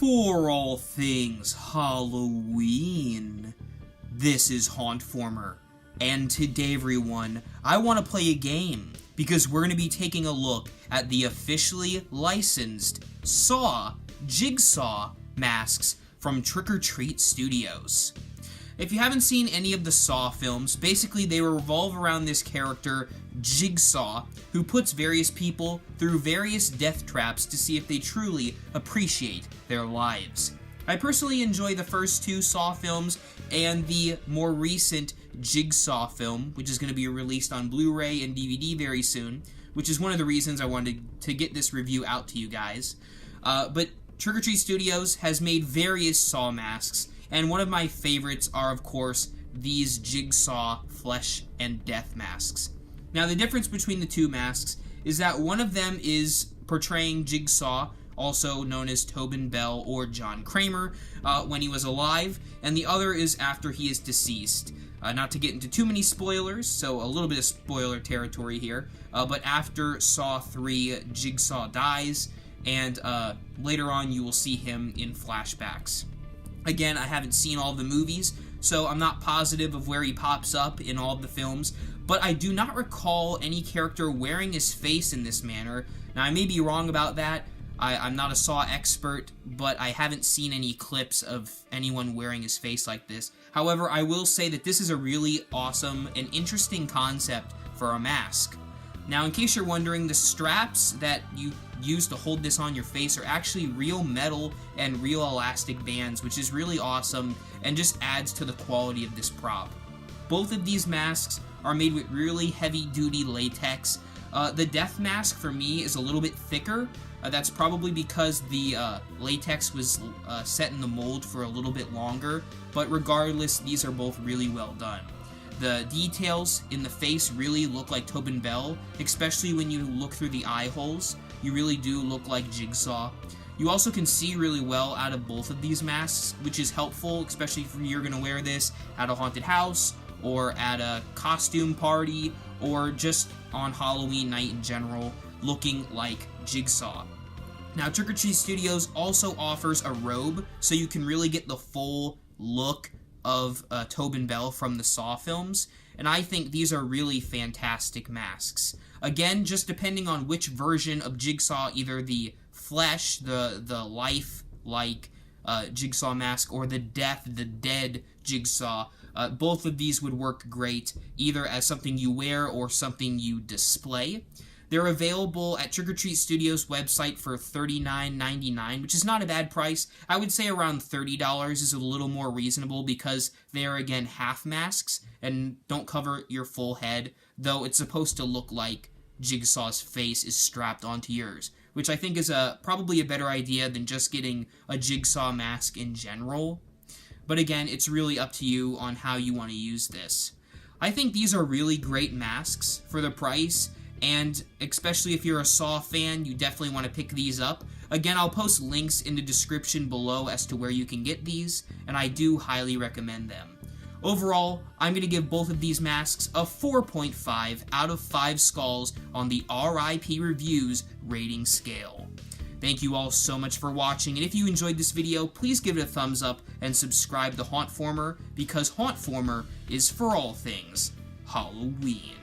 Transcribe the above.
For all things Halloween, this is Hauntformer, and today everyone, I want to play a game, because we're going to be taking a look at the officially licensed Jigsaw masks from Trick or Treat Studios. If you haven't seen any of the Saw films, basically they revolve around this character, Jigsaw, who puts various people through various death traps to see if they truly appreciate their lives. I personally enjoy the first two Saw films and the more recent Jigsaw film, which is going to be released on Blu-ray and DVD very soon, which is one of the reasons I wanted to get this review out to you guys. But Trick or Treat Studios has made various Saw masks, and one of my favorites are, of course, these Jigsaw flesh and death masks. Now, the difference between the two masks is that one of them is portraying Jigsaw, also known as Tobin Bell or John Kramer, when he was alive, and the other is after he is deceased. Not to get into too many spoilers, so a little bit of spoiler territory here, but after Saw 3, Jigsaw dies, and later on you will see him in flashbacks. Again, I haven't seen all the movies, so I'm not positive of where he pops up in all of the films, but I do not recall any character wearing his face in this manner. Now, I may be wrong about that. I'm not a Saw expert, but I haven't seen any clips of anyone wearing his face like this. However, I will say that this is a really awesome and interesting concept for a mask. Now, in case you're wondering, the straps that you use to hold this on your face are actually real metal and real elastic bands, which is really awesome and just adds to the quality of this prop. Both of these masks are made with really heavy-duty latex. The death mask, for me, is a little bit thicker. That's probably because the latex was set in the mold for a little bit longer, but regardless, these are both really well done. The details in the face really look like Tobin Bell, especially when you look through the eye holes. You really do look like Jigsaw. You also can see really well out of both of these masks, which is helpful, especially if you're going to wear this at a haunted house, or at a costume party, or just on Halloween night in general, looking like Jigsaw. Now, Trick or Treat Studios also offers a robe, so you can really get the full look of Tobin Bell from the Saw films, and I think these are really fantastic masks. Again, just depending on which version of Jigsaw, either the flesh, the life-like Jigsaw mask, or the dead Jigsaw, both of these would work great, either as something you wear or something you display. They're available at Trick or Treat Studios' website for $39.99, which is not a bad price. I would say around $30 is a little more reasonable because they are, again, half masks and don't cover your full head, though it's supposed to look like Jigsaw's face is strapped onto yours, which I think is probably a better idea than just getting a Jigsaw mask in general. But again, it's really up to you on how you want to use this. I think these are really great masks for the price, and especially if you're a Saw fan, you definitely want to pick these up. Again, I'll post links in the description below as to where you can get these, and I do highly recommend them. Overall, I'm going to give both of these masks a 4.5 out of 5 skulls on the R.I.P. Reviews rating scale. Thank you all so much for watching, and if you enjoyed this video, please give it a thumbs up and subscribe to Hauntformer, because Hauntformer is for all things Halloween.